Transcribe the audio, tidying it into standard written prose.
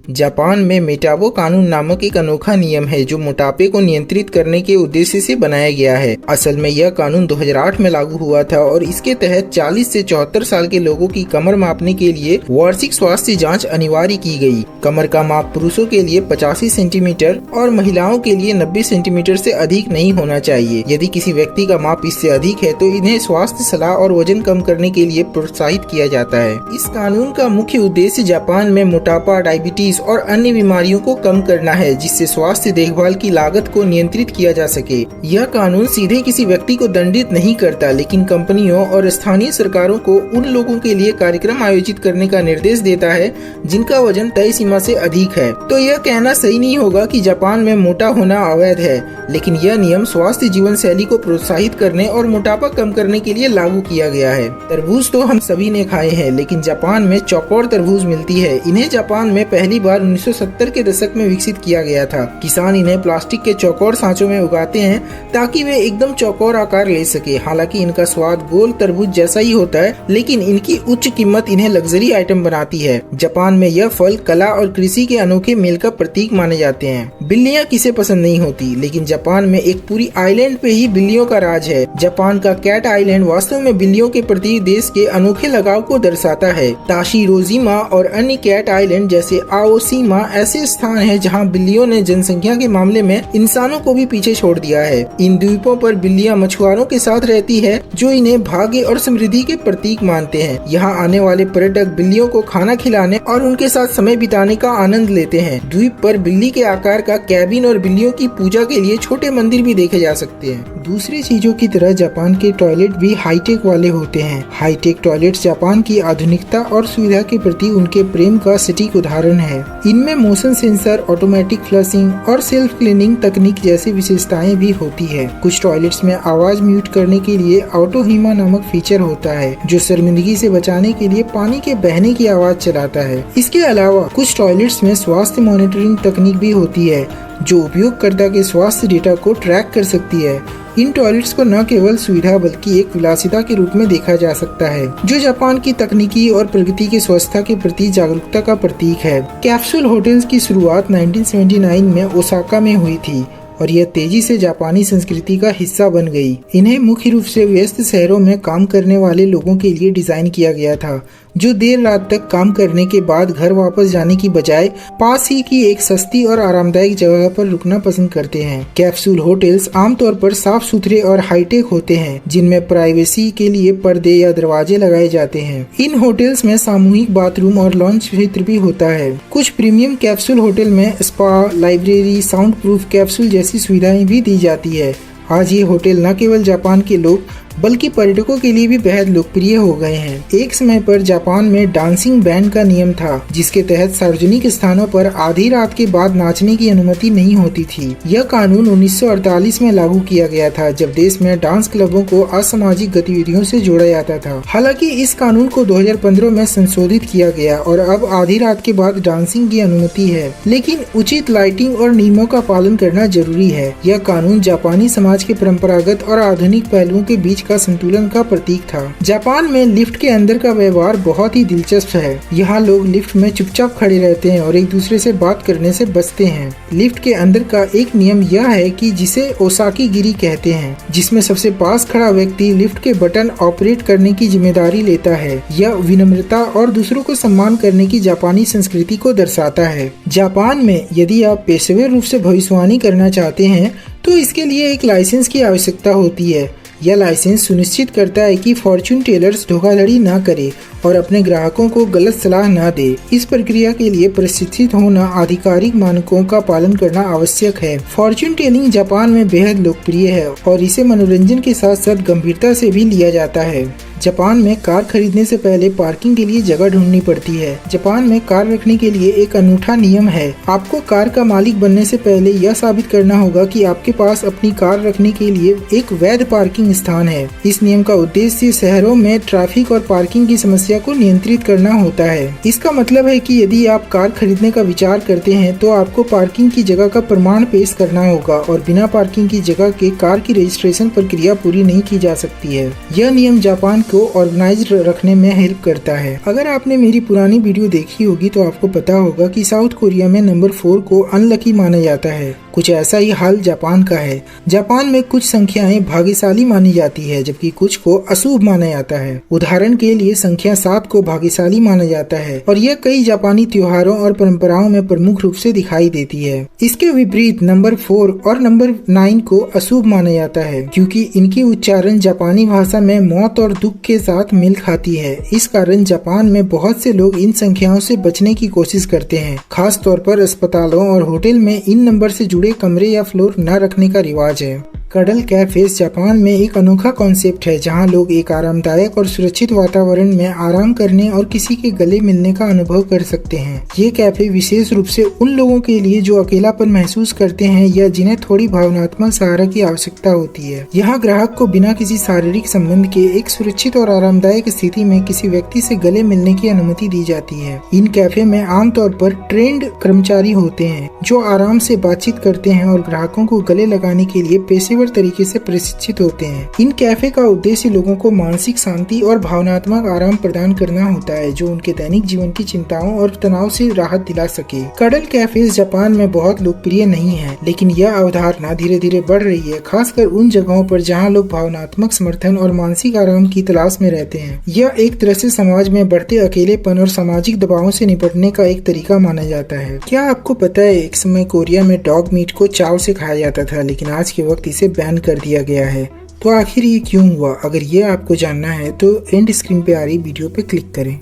Japan में मेटाबो कानून नामक एक अनोखा नियम है जो मोटापे को नियंत्रित करने के उद्देश्य से बनाया गया है। असल में यह कानून 2008 में लागू हुआ था और इसके तहत 40 से 74 साल के लोगों की कमर मापने के लिए वार्षिक स्वास्थ्य जांच अनिवार्य की गई। कमर का माप पुरुषों के लिए 85 सेंटीमीटर और महिलाओं के लिए 90 सेंटीमीटर से अधिक नहीं होना चाहिए। यदि किसी व्यक्ति का माप इससे अधिक है तो इन्हें स्वास्थ्य सलाह और वजन कम करने के लिए प्रोत्साहित किया जाता है। इस कानून का मुख्य उद्देश्य जापान में मोटापा, डायबिटीज और अन्य बीमारियों को कम करना है, जिससे स्वास्थ्य देखभाल की लागत को नियंत्रित किया जा सके। यह कानून सीधे किसी व्यक्ति को दंडित नहीं करता, लेकिन कंपनियों और स्थानीय सरकारों को उन लोगों के लिए कार्यक्रम आयोजित करने का निर्देश देता है जिनका वजन तय सीमा से अधिक है। तो यह कहना सही नहीं होगा कि जापान में मोटा होना अवैध है, लेकिन यह नियम स्वास्थ्य जीवन शैली को प्रोत्साहित करने और मोटापा कम करने के लिए लागू किया गया है। तरबूज तो हम सभी ने खाए हैं, लेकिन जापान में चौकोर तरबूज मिलती है। इन्हें जापान में पहली बार 1970 के दशक में विकसित किया गया था। किसान इन्हें प्लास्टिक के चौकोर सांचों में उगाते हैं ताकि वे एकदम चौकोर आकार ले सके। हालांकि इनका स्वाद गोल तरबूज जैसा ही होता है, लेकिन इनकी उच्च कीमत इन्हें लग्जरी आइटम बनाती है। जापान में यह फल कला और कृषि के अनोखे मेल का प्रतीक माने जाते हैं। बिल्लियां किसे पसंद नहीं होती, लेकिन जापान में एक पूरी आइलैंड पे ही बिल्लियों का राज है। जापान का कैट आइलैंड वास्तव में बिल्लियों के प्रति देश के अनोखे लगाव को दर्शाता है। ताशिरोजिमा और अन्य कैट आइलैंड जैसे आओसीमा ऐसे स्थान है जहां बिल्लियों ने जनसंख्या के मामले में इंसानों को भी पीछे छोड़ दिया है। इन द्वीपों पर बिल्लियां मछुआरों के साथ रहती है, जो इन्हें भाग्य और समृद्धि के प्रतीक मानते हैं। यहाँ आने वाले पर्यटक बिल्लियों को खाना खिलाने और उनके साथ समय बिताने का आनंद लेते हैं। द्वीप पर बिल्ली के आकार का कैबिन और बिल्लियों की पूजा के लिए छोटे मंदिर भी देखे जा सकते हैं। दूसरी चीजों की तरह जापान के टॉयलेट भी हाईटेक वाले होते हैं। हाईटेक टॉयलेट्स जापान की आधुनिकता और सुविधा के प्रति उनके प्रेम का सटीक उदाहरण है। इनमें मोशन सेंसर, ऑटोमेटिक फ्लशिंग और सेल्फ क्लीनिंग तकनीक जैसी विशेषताएं भी होती है। कुछ टॉयलेट्स में आवाज म्यूट करने के लिए ऑटोहीमा नामक फीचर होता है, जो शर्मिंदगी से बचाने के लिए पानी के बहने की आवाज चलाता है। इसके अलावा कुछ टॉयलेट्स में स्वास्थ्य मॉनिटरिंग तकनीक भी होती है, जो उपयोगकर्ता के स्वास्थ्य डेटा को ट्रैक कर सकती है। इन टॉयलेट्स को न केवल सुविधा बल्कि एक विलासिता के रूप में देखा जा सकता है, जो जापान की तकनीकी और प्रगति की स्वच्छता के प्रति जागरूकता का प्रतीक है। कैप्सूल होटल्स की शुरुआत 1979 में ओसाका में हुई थी और यह तेजी से जापानी संस्कृति का हिस्सा बन गई। इन्हें मुख्य रूप से व्यस्त शहरों में काम करने वाले लोगों के लिए डिजाइन किया गया था, जो देर रात तक काम करने के बाद घर वापस जाने की बजाय पास ही की एक सस्ती और आरामदायक जगह पर रुकना पसंद करते हैं। कैप्सूल होटल्स आमतौर पर साफ सुथरे और हाईटेक होते हैं, जिनमें प्राइवेसी के लिए पर्दे या दरवाजे लगाए जाते हैं। इन होटल्स में सामूहिक बाथरूम और लॉन्च क्षेत्र भी होता है। कुछ प्रीमियम कैप्सूल होटल में spa, library, sound proof capsule जैसी सुविधाएं भी दी जाती है। आज ये होटल न केवल जापान के लोग बल्कि पर्यटकों के लिए भी बेहद लोकप्रिय हो गए हैं। एक समय पर जापान में डांसिंग बैंड का नियम था, जिसके तहत सार्वजनिक स्थानों पर आधी रात के बाद नाचने की अनुमति नहीं होती थी। यह कानून 1948 में लागू किया गया था, जब देश में डांस क्लबों को असामाजिक गतिविधियों से जोड़ा जाता था। हालांकि इस कानून को 2015 में संशोधित किया गया और अब आधी रात के बाद डांसिंग की अनुमति है, लेकिन उचित लाइटिंग और नियमों का पालन करना जरूरी है। यह कानून जापानी समाज के परंपरागत और आधुनिक पहलुओं के बीच का संतुलन का प्रतीक था। जापान में लिफ्ट के अंदर का व्यवहार बहुत ही दिलचस्प है। यहाँ लोग लिफ्ट में चुपचाप खड़े रहते हैं और एक दूसरे से बात करने से बचते हैं। लिफ्ट के अंदर का एक नियम यह है कि जिसे ओसाकी गिरी कहते हैं, जिसमें सबसे पास खड़ा व्यक्ति लिफ्ट के बटन ऑपरेट करने की जिम्मेदारी लेता है। यह विनम्रता और दूसरों को सम्मान करने की जापानी संस्कृति को दर्शाता है। जापान में यदि आप पेशेवर रूप से भविष्यवाणी करना चाहते हैं तो इसके लिए एक लाइसेंस की आवश्यकता होती है। यह लाइसेंस सुनिश्चित करता है कि फॉर्च्यून टेलर्स धोखाधड़ी न करे और अपने ग्राहकों को गलत सलाह न दे। इस प्रक्रिया के लिए प्रशिक्षित होना, आधिकारिक मानकों का पालन करना आवश्यक है। फॉर्च्यून टेलिंग जापान में बेहद लोकप्रिय है और इसे मनोरंजन के साथ साथ गंभीरता से भी लिया जाता है। जापान में कार खरीदने से पहले पार्किंग के लिए जगह ढूंढनी पड़ती है। जापान में कार रखने के लिए एक अनूठा नियम है। आपको कार का मालिक बनने से पहले यह साबित करना होगा कि आपके पास अपनी कार रखने के लिए एक वैध पार्किंग स्थान है। इस नियम का उद्देश्य शहरों में ट्रैफिक और पार्किंग की समस्या समस्या को नियंत्रित करना होता है। इसका मतलब है कि यदि आप कार खरीदने का विचार करते हैं तो आपको पार्किंग की जगह का प्रमाण पेश करना होगा और बिना पार्किंग की जगह के कार की रजिस्ट्रेशन प्रक्रिया पूरी नहीं की जा सकती है। यह नियम जापान को ऑर्गेनाइज्ड रखने में हेल्प करता है। अगर आपने मेरी पुरानी वीडियो देखी होगी तो आपको पता होगा कि साउथ कोरिया में नंबर 4 को अनलकी माना जाता है। कुछ ऐसा ही हाल जापान का है। जापान में कुछ संख्याएं भाग्यशाली मानी जाती है जबकि कुछ को अशुभ माना जाता है। उदाहरण के लिए संख्या 7 को भाग्यशाली माना जाता है और यह कई जापानी त्योहारों और परंपराओं में प्रमुख रूप से दिखाई देती है। इसके विपरीत नंबर 4 और नंबर 9 को अशुभ माना जाता है क्योंकि इनकी उच्चारण जापानी भाषा में मौत और दुख के साथ मेल खाती है। इस कारण जापान में बहुत से लोग इन संख्याओं से बचने की कोशिश करते हैं। खास तौर पर अस्पतालों और होटल में इन नंबर से जुड़े कमरे या फ्लोर न रखने का रिवाज है। कडल कैफेज जापान में एक अनोखा कॉन्सेप्ट है जहां लोग एक आरामदायक और सुरक्षित वातावरण में आराम करने और किसी के गले मिलने का अनुभव कर सकते हैं। ये कैफे विशेष रूप से उन लोगों के लिए जो अकेलापन महसूस करते हैं या जिन्हें थोड़ी भावनात्मक सहारा की आवश्यकता होती है। यहाँ ग्राहक को बिना किसी शारीरिक संबंध के एक सुरक्षित और आरामदायक स्थिति में किसी व्यक्ति से गले मिलने की अनुमति दी जाती है। इन कैफे में आमतौर पर ट्रेंड कर्मचारी होते हैं जो आराम से बातचीत करते हैं और ग्राहकों को गले लगाने के लिए पेशेवर तरीके से प्रशिक्षित होते हैं। इन कैफे का उद्देश्य लोगों को मानसिक शांति और भावनात्मक आराम प्रदान करना होता है जो उनके दैनिक जीवन की चिंताओं और तनाव से राहत दिला सके। कडल कैफेज जापान में बहुत लोकप्रिय नहीं है, लेकिन यह अवधारणा धीरे धीरे बढ़ रही है, खासकर उन जगहों पर जहां लोग भावनात्मक समर्थन और मानसिक आराम की तलाश में रहते हैं। यह एक तरह से समाज में बढ़ते अकेलेपन और सामाजिक दबावों से निपटने का एक तरीका माना जाता है। क्या आपको पता है एक समय कोरिया में डॉग मीट को चाव से खाया जाता था, लेकिन आज के वक्त इसे बैन कर दिया गया है। तो आखिर ये क्यों हुआ? अगर ये आपको जानना है तो एंड स्क्रीन पे आ रही वीडियो पे क्लिक करें।